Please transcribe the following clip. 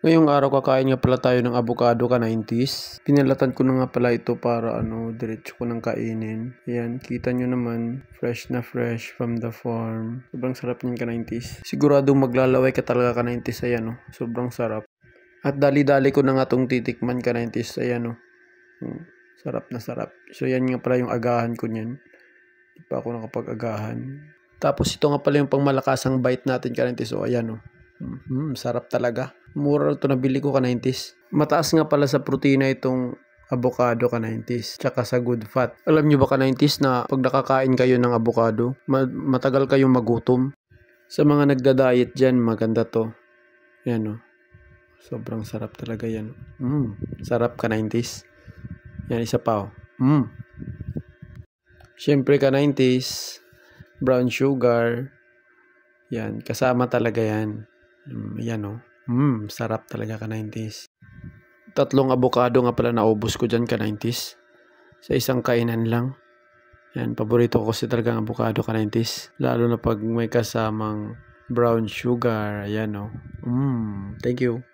Ngayong araw kakain nga pala tayo ng avocado ka-90s. Pinalatan ko na nga pala ito para diretso ko nang kainin. Ayan, kita nyo naman, fresh na fresh from the farm. Sobrang sarap niyan ka-90s. Siguradong maglalaway ka talaga ka-90s. Ayan sobrang sarap. At dali-dali ko na nga itong titikman ka-90s. Ayan sarap na sarap. So yan nga pala yung agahan ko niyan. Di pa ako nakapag-agahan. Tapos ito nga pala yung pangmalakasang bite natin ka-90s. So ayan sarap talaga. Mura ito nabili ko ka-90s. Mataas nga pala sa protina itong avocado ka-90s. Tsaka sa good fat. Alam nyo ba ka-90s na pag nakakain kayo ng avocado, matagal kayong magutom. Sa mga nagda-diet dyan, maganda to. Yan sobrang sarap talaga yan. Sarap ka-90s. Yan, isa pa Siyempre ka-90s, brown sugar. Yan, kasama talaga yan. Yan sarap talaga ka-90s. 3 avocado nga pala naubos ko dyan ka-90s. Sa isang kainan lang. Yan, paborito ko kasi talaga ang avocado ka-90s. Lalo na pag may kasamang brown sugar. Ayan Thank you.